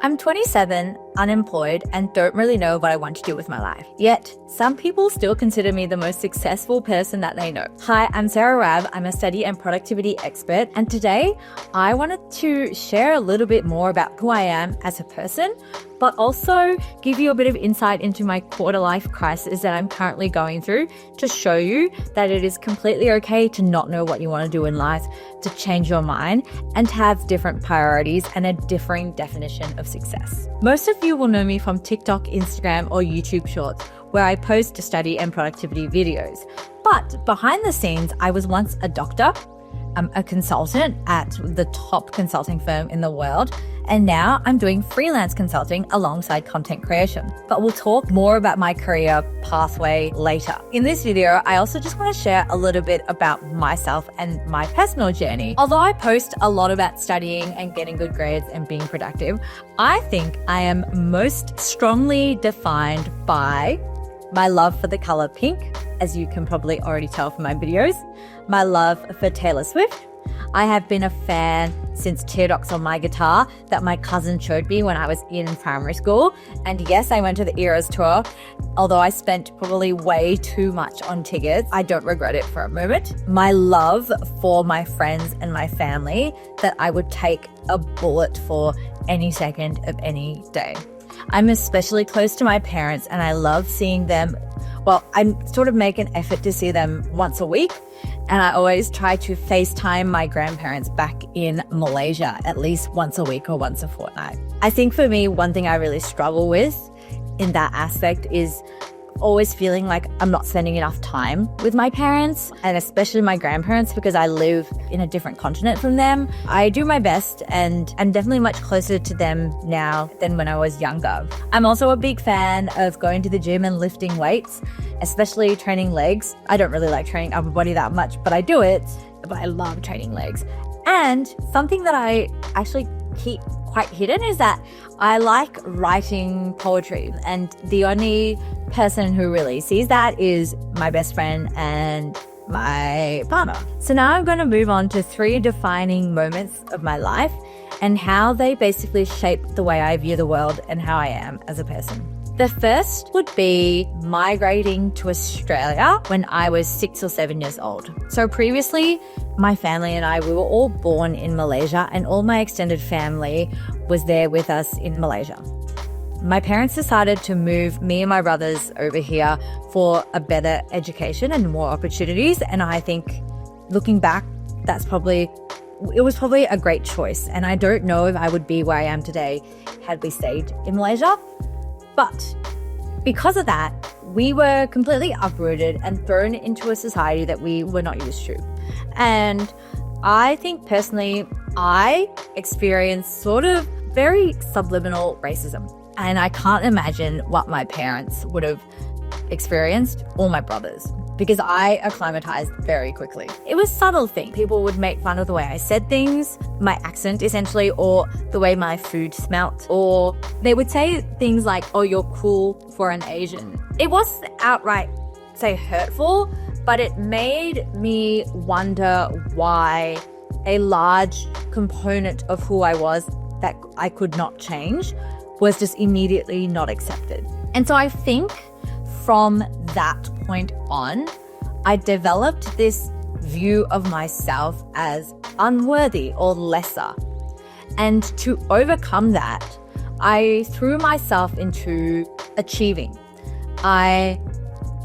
I'm 27, unemployed, and don't really know what I want to do with my life. Yet, some people still consider me the most successful person that they know. Hi, I'm Sarah Rav. I'm a study and productivity expert, and today I wanted to share a little bit more about who I am as a person, but also give you a bit of insight into my quarter life crisis that I'm currently going through to show you that it is completely okay to not know what you want to do in life, to change your mind, and to have different priorities and a differing definition of success. Most of you will know me from TikTok, Instagram, or YouTube Shorts, where I post study and productivity videos. But behind the scenes, I was once a doctor, a consultant at the top consulting firm in the world, and now I'm doing freelance consulting alongside content creation. But we'll talk more about my career pathway later. In this video, I also just want to share a little bit about myself and my personal journey. Although I post a lot about studying and getting good grades and being productive, I think I am most strongly defined by my love for the color pink, as you can probably already tell from my videos, my love for Taylor Swift. I have been a fan since Teardrops on my guitar that my cousin showed me when I was in primary school. And yes, I went to the Eras tour. Although I spent probably way too much on tickets, I don't regret it for a moment. My love for my friends and my family that I would take a bullet for any second of any day. I'm especially close to my parents and I love seeing them. Well, I sort of make an effort to see them once a week, and I always try to FaceTime my grandparents back in Malaysia at least once a week or once a fortnight. I think for me, one thing I really struggle with in that aspect is always feeling like I'm not spending enough time with my parents, and especially my grandparents, because I live in a different continent from them. I do my best and I'm definitely much closer to them now than when I was younger. I'm also a big fan of going to the gym and lifting weights, especially training legs. I don't really like training upper body that much, but I do it. But I love training legs. And something that I actually keep quite hidden is that I like writing poetry, and the only person who really sees that is my best friend and my partner. So now I'm going to move on to 3 defining moments of my life and how they basically shape the way I view the world and how I am as a person. The first would be migrating to Australia when I was 6 or 7 years old. So previously, my family and I, we were all born in Malaysia, and all my extended family was there with us in Malaysia. My parents decided to move me and my brothers over here for a better education and more opportunities. And I think looking back, it was probably a great choice. And I don't know if I would be where I am today had we stayed in Malaysia. But because of that, we were completely uprooted and thrown into a society that we were not used to. And I think personally, I experienced sort of very subliminal racism. And I can't imagine what my parents would have experienced, or my brothers, because I acclimatized very quickly. It was subtle things. People would make fun of the way I said things, my accent essentially, or the way my food smelt, or they would say things like, oh, you're cool for an Asian. It wasn't outright, say, hurtful, but it made me wonder why a large component of who I was that I could not change was just immediately not accepted. And so I think from that point on, I developed this view of myself as unworthy or lesser. And to overcome that, I threw myself into achieving. I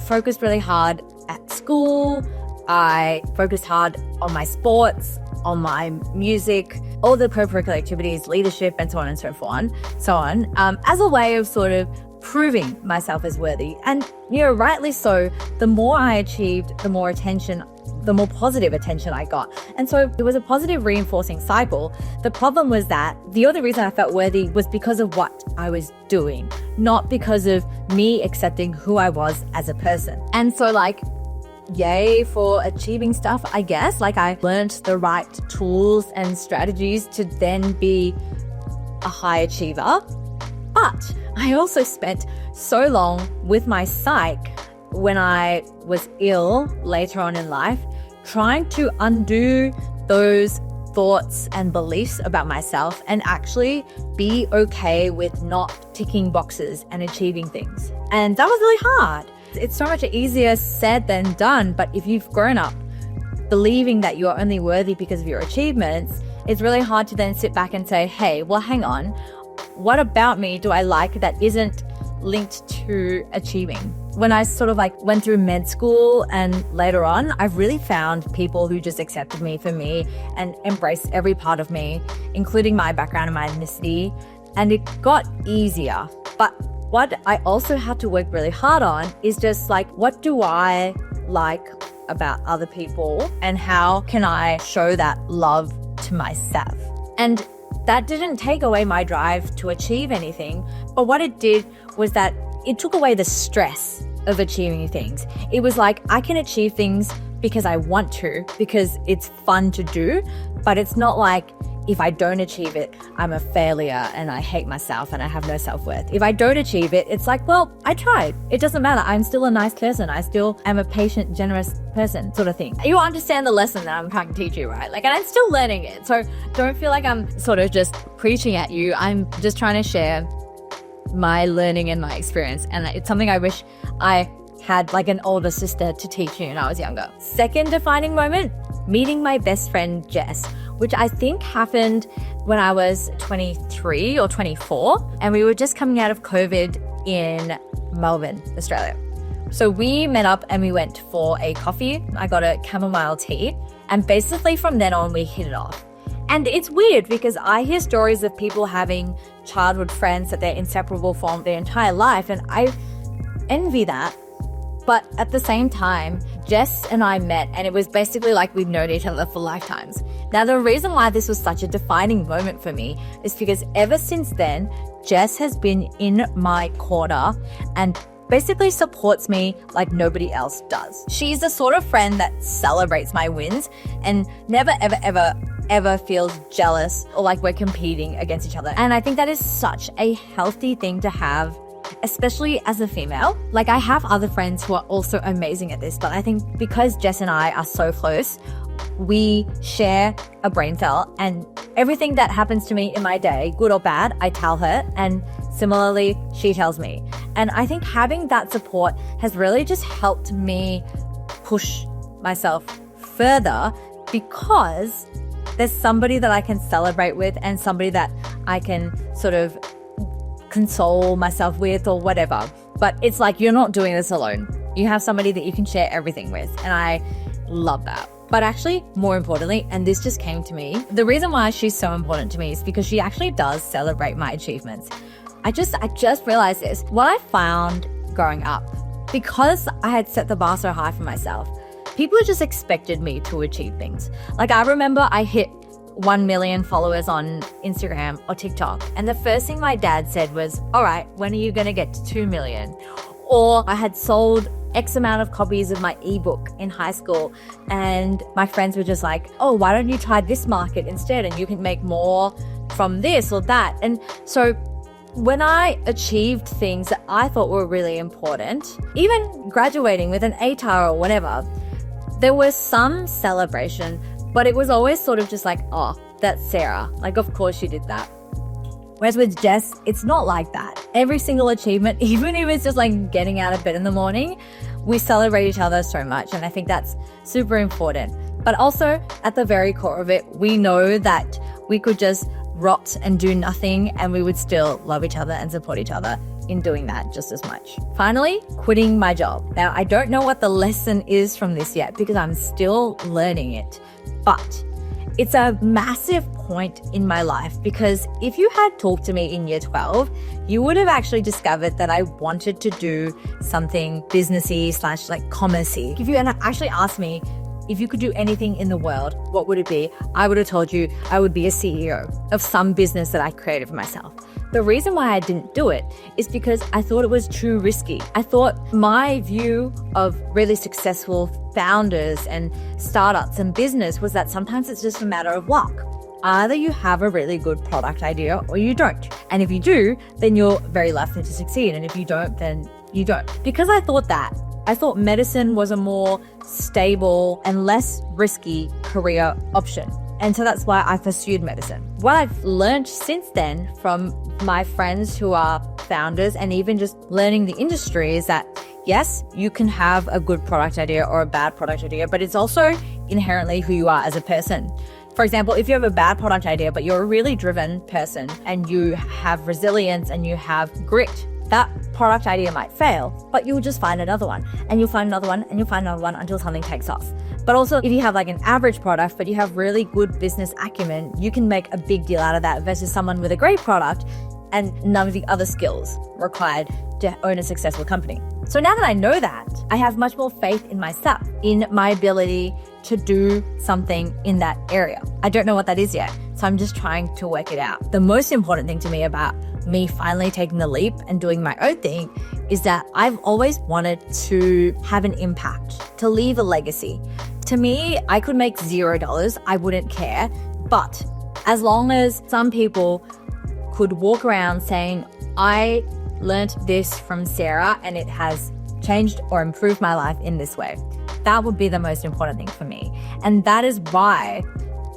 focused really hard at school. I focused hard on my sports, on my music, all the co-curricular activities, leadership, and so on and so on, as a way of sort of proving myself as worthy. And, rightly so, the more I achieved, the more positive attention I got. And so it was a positive reinforcing cycle. The problem was that the other reason I felt worthy was because of what I was doing, not because of me accepting who I was as a person. And so yay for achieving stuff, I guess. I learned the right tools and strategies to then be a high achiever. But I also spent so long with my psyche when I was ill later on in life, trying to undo those thoughts and beliefs about myself and actually be okay with not ticking boxes and achieving things. And that was really hard. It's so much easier said than done, but if you've grown up believing that you're only worthy because of your achievements, it's really hard to then sit back and say, hey, well, hang on, what about me do I like that isn't linked to achieving? When I sort of went through med school and later on, I've really found people who just accepted me for me and embraced every part of me, including my background and my ethnicity. And it got easier. But what I also had to work really hard on is just what do I like about other people and how can I show that love to myself? And that didn't take away my drive to achieve anything, but what it did was that it took away the stress of achieving things. It was I can achieve things because I want to, because it's fun to do, but it's not if I don't achieve it, I'm a failure and I hate myself and I have no self-worth. If I don't achieve it, it's well, I tried. It doesn't matter. I'm still a nice person. I still am a patient, generous person sort of thing. You understand the lesson that I'm trying to teach you, right? And I'm still learning it. So don't feel like I'm sort of just preaching at you. I'm just trying to share my learning and my experience. And it's something I wish I had an older sister to teach me when I was younger. Second defining moment, meeting my best friend, Jess, which I think happened when I was 23 or 24. And we were just coming out of COVID in Melbourne, Australia. So we met up and we went for a coffee. I got a chamomile tea. And basically from then on, we hit it off. And it's weird because I hear stories of people having childhood friends that they're inseparable from their entire life. And I envy that. But at the same time, Jess and I met and it was basically we'd known each other for lifetimes. Now, the reason why this was such a defining moment for me is because ever since then, Jess has been in my corner and basically supports me like nobody else does. She's the sort of friend that celebrates my wins and never, ever, ever, ever feels jealous or we're competing against each other. And I think that is such a healthy thing to have, especially as a female. I have other friends who are also amazing at this, but I think because Jess and I are so close, we share a brain cell and everything that happens to me in my day, good or bad, I tell her, and similarly, she tells me. And I think having that support has really just helped me push myself further because there's somebody that I can celebrate with and somebody that I can sort of console myself with or whatever. But it's you're not doing this alone. You have somebody that you can share everything with. And I love that. But actually, more importantly, and this just came to me, the reason why she's so important to me is because she actually does celebrate my achievements. I just realized this. What I found growing up, because I had set the bar so high for myself, people just expected me to achieve things. I remember I hit 1 million followers on Instagram or TikTok. And the first thing my dad said was, all right, when are you going to get to 2 million? Or I had sold X amount of copies of my ebook in high school. And my friends were just oh, why don't you try this market instead? And you can make more from this or that. And so when I achieved things that I thought were really important, even graduating with an ATAR or whatever, there was some celebration, but it was always sort of just oh, that's Sarah. Of course you did that. Whereas with Jess, it's not like that. Every single achievement, even if it's just getting out of bed in the morning, we celebrate each other so much. And I think that's super important. But also at the very core of it, we know that we could just rot and do nothing and we would still love each other and support each other in doing that just as much. Finally, quitting my job. Now, I don't know what the lesson is from this yet because I'm still learning it, but it's a massive point in my life because if you had talked to me in year 12, you would have actually discovered that I wanted to do something businessy / commerce-y. If you actually asked me if you could do anything in the world, what would it be? I would have told you I would be a CEO of some business that I created for myself. The reason why I didn't do it is because I thought it was too risky. I thought my view of really successful founders and startups and business was that sometimes it's just a matter of luck. Either you have a really good product idea or you don't. And if you do, then you're very likely to succeed. And if you don't, then you don't. Because I thought that, I thought medicine was a more stable and less risky career option. And so that's why I pursued medicine. What I've learned since then from my friends who are founders and even just learning the industry is that yes, you can have a good product idea or a bad product idea, but it's also inherently who you are as a person. For example, if you have a bad product idea, but you're a really driven person and you have resilience and you have grit, that product idea might fail, but you'll just find another one and you'll find another one and you'll find another one until something takes off. But also if you have like an average product, but you have really good business acumen, you can make a big deal out of that versus someone with a great product and none of the other skills required to own a successful company. So now that I know that, I have much more faith in myself, in my ability to do something in that area. I don't know what that is yet, so I'm just trying to work it out. The most important thing to me about me finally taking the leap and doing my own thing is that I've always wanted to have an impact, to leave a legacy. To me, I could make $0, I wouldn't care, but as long as some people could walk around saying, I learned this from Sarah and it has changed or improved my life in this way, that would be the most important thing for me. And that is why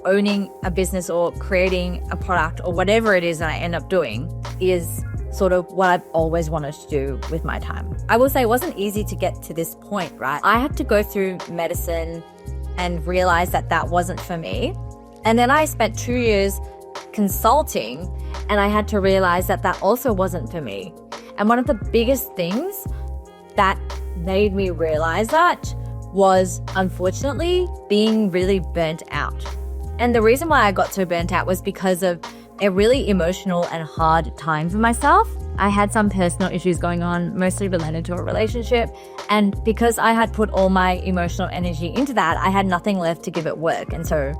owning a business or creating a product or whatever it is that I end up doing is sort of what I've always wanted to do with my time. I will say it wasn't easy to get to this point, right? I had to go through medicine and realize that that wasn't for me. And then I spent 2 years consulting and I had to realize that that also wasn't for me. And one of the biggest things that made me realize that was unfortunately being really burnt out. And the reason why I got so burnt out was because of a really emotional and hard time for myself. I had some personal issues going on, mostly related to a relationship. And because I had put all my emotional energy into that, I had nothing left to give it work. And so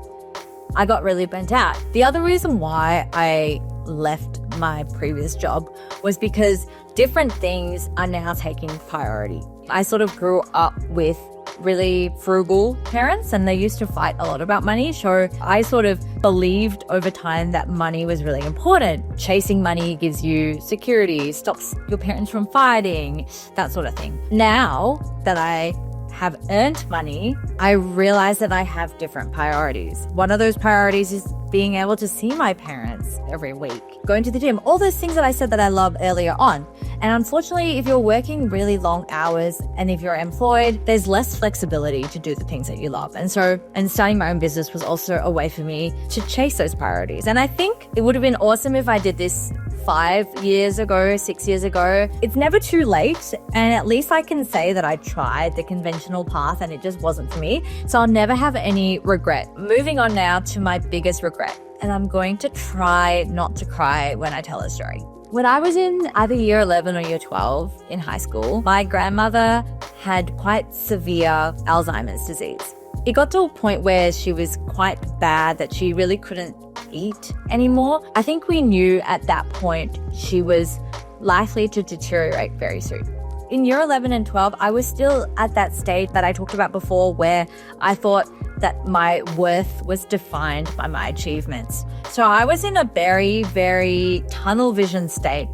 I got really burnt out. The other reason why I left my previous job was because different things are now taking priority. I sort of grew up with really frugal parents and they used to fight a lot about money. So I sort of believed over time that money was really important. Chasing money gives you security, stops your parents from fighting, that sort of thing. Now that I have earned money, I realize that I have different priorities. One of those priorities is being able to see my parents every week, going to the gym, all those things that I said that I love earlier on. And unfortunately, if you're working really long hours and if you're employed, there's less flexibility to do the things that you love. And starting my own business was also a way for me to chase those priorities. And I think it would have been awesome if I did this 5 years ago, 6 years ago. It's never too late. And at least I can say that I tried the conventional path and it just wasn't for me. So I'll never have any regret. Moving on now to my biggest regret. And I'm going to try not to cry when I tell a story. When I was in either year 11 or year 12 in high school, my grandmother had quite severe Alzheimer's disease. It got to a point where she was quite bad that she really couldn't eat anymore. I think we knew at that point she was likely to deteriorate very soon. In year 11 and 12, I was still at that stage that I talked about before where I thought that my worth was defined by my achievements. So I was in a very, very tunnel vision state.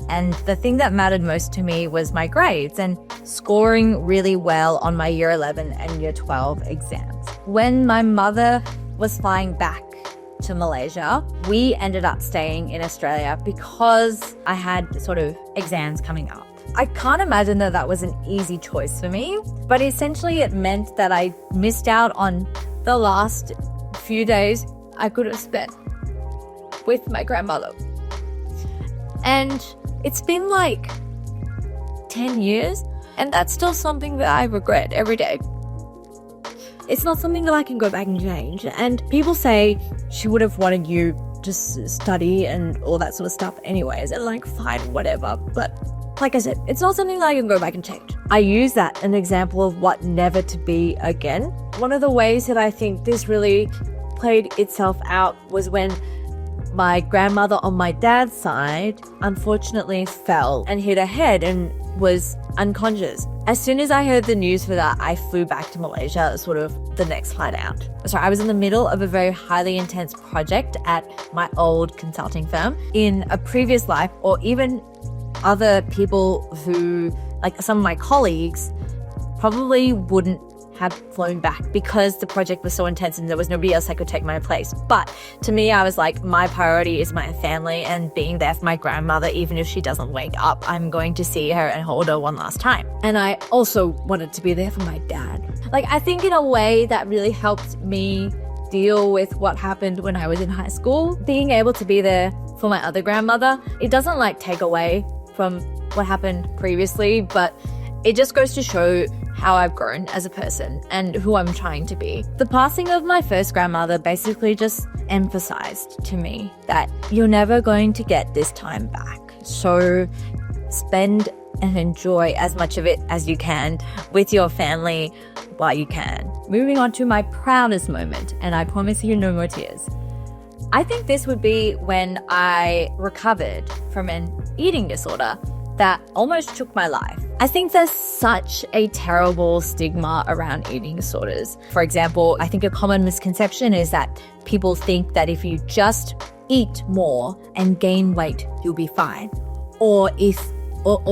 And the thing that mattered most to me was my grades and scoring really well on my year 11 and year 12 exams. When my mother was flying back to Malaysia, we ended up staying in Australia because I had sort of exams coming up. I can't imagine that that was an easy choice for me, but essentially it meant that I missed out on the last few days I could have spent with my grandmother. And it's been like 10 years, and that's still something that I regret every day. It's not something that I can go back and change. And people say she would have wanted you to study and all that sort of stuff anyways, and like, fine, whatever. But like I said, it's not something that I can go back and change. I use that an example of what never to be again. One of the ways that I think this really played itself out was when my grandmother on my dad's side unfortunately fell and hit her head and was unconscious. As soon as I heard the news for that, I flew back to Malaysia, sort of the next flight out. So I was in the middle of a very highly intense project at my old consulting firm. In a previous life, or even other people who, like some of my colleagues, probably wouldn't have flown back because the project was so intense and there was nobody else that could take my place. But to me, I was like, my priority is my family and being there for my grandmother. Even if she doesn't wake up, I'm going to see her and hold her one last time. And I also wanted to be there for my dad. Like, I think in a way that really helped me deal with what happened when I was in high school. Being able to be there for my other grandmother, it doesn't like take away from what happened previously, but it just goes to show how I've grown as a person and who I'm trying to be. The passing of my first grandmother basically just emphasized to me that you're never going to get this time back. So spend and enjoy as much of it as you can with your family while you can. Moving on to my proudest moment, and I promise you no more tears. I think this would be when I recovered from an eating disorder that almost took my life. I think there's such a terrible stigma around eating disorders. For example, I think a common misconception is that people think that if you just eat more and gain weight, you'll be fine. Or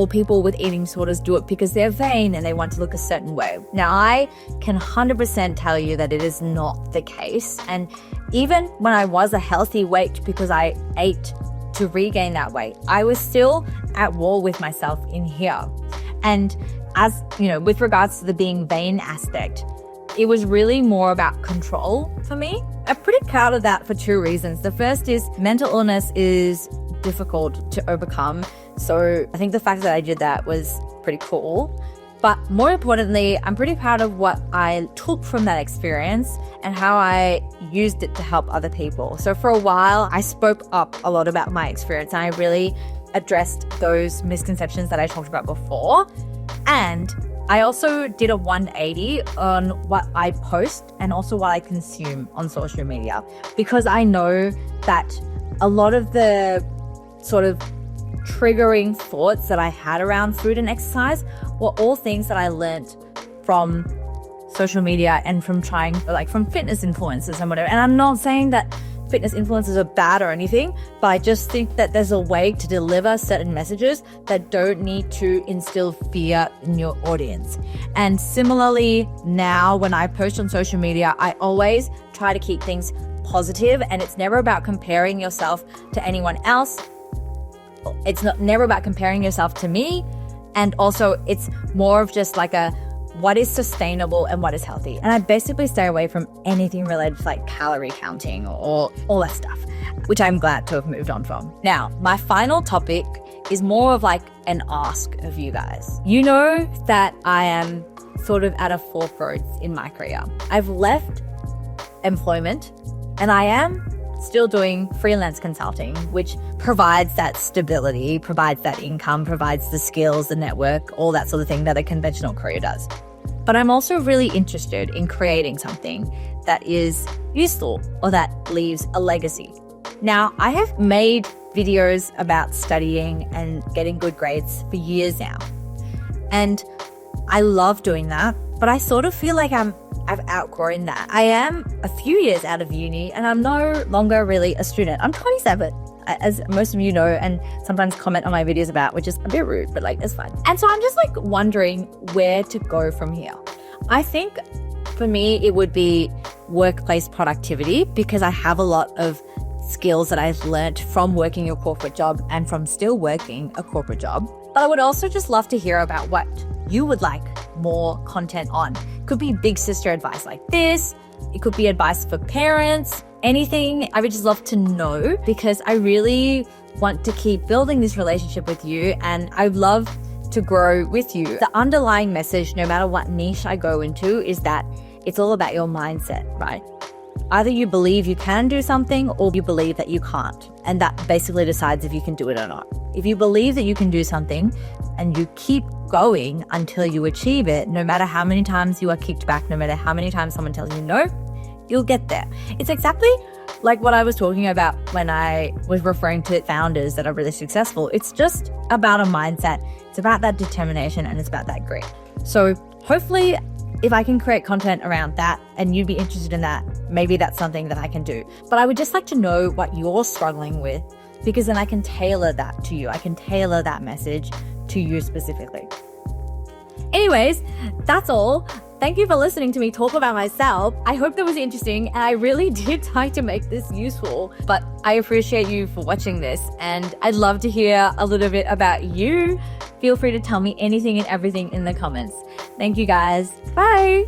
people with eating disorders do it because they're vain and they want to look a certain way. Now, I can 100% tell you that it is not the case. And even when I was a healthy weight because I ate to regain that weight, I was still at war with myself in here. And as you know, with regards to the being vain aspect, it was really more about control for me. I'm pretty proud of that for two reasons. The first is mental illness is difficult to overcome. So I think the fact that I did that was pretty cool. But more importantly, I'm pretty proud of what I took from that experience and how I used it to help other people. So for a while, I spoke up a lot about my experience and I really addressed those misconceptions that I talked about before. And I also did a 180 on what I post and also what I consume on social media, because I know that a lot of the sort of triggering thoughts that I had around food and exercise were all things that I learned from social media and from from fitness influencers and whatever. And I'm not saying that fitness influencers are bad or anything, but I just think that there's a way to deliver certain messages that don't need to instill fear in your audience. And similarly, now when I post on social media, I always try to keep things positive, and it's never about comparing yourself to anyone else. It's never about comparing yourself to me. And also it's more of just like what is sustainable and what is healthy. And I basically stay away from anything related to like calorie counting or all that stuff, which I'm glad to have moved on from. Now, my final topic is more of like an ask of you guys. You know that I am sort of at a forefront in my career. I've left employment and I am still doing freelance consulting, which provides that stability, provides that income, provides the skills, the network, all that sort of thing that a conventional career does. But I'm also really interested in creating something that is useful or that leaves a legacy. Now, I have made videos about studying and getting good grades for years now. And I love doing that, but I sort of feel like I've outgrown that. I am a few years out of uni and I'm no longer really a student. I'm 27, as most of you know, and sometimes comment on my videos about, which is a bit rude, but like, it's fine. And so I'm just like wondering where to go from here. I think for me, it would be workplace productivity, because I have a lot of skills that I've learned from working a corporate job and from still working a corporate job. But I would also just love to hear about what you would like more content on. Could be big sister advice like this. It could be advice for parents, anything. I would just love to know, because I really want to keep building this relationship with you and I'd love to grow with you. The underlying message, no matter what niche I go into, is that it's all about your mindset, right? Either you believe you can do something or you believe that you can't. And that basically decides if you can do it or not. If you believe that you can do something and you keep going until you achieve it, no matter how many times you are kicked back, no matter how many times someone tells you no, you'll get there. It's exactly like what I was talking about when I was referring to founders that are really successful. It's just about a mindset. It's about that determination and it's about that grit. So hopefully, if I can create content around that and you'd be interested in that, maybe that's something that I can do. But I would just like to know what you're struggling with, because then I can tailor that to you. I can tailor that message to you specifically. Anyways, that's all. thank you for listening to me talk about myself. I hope that was interesting, and I really did try to make this useful, but I appreciate you for watching this, and I'd love to hear a little bit about you. Feel free to tell me anything and everything in the comments. Thank you guys. Bye.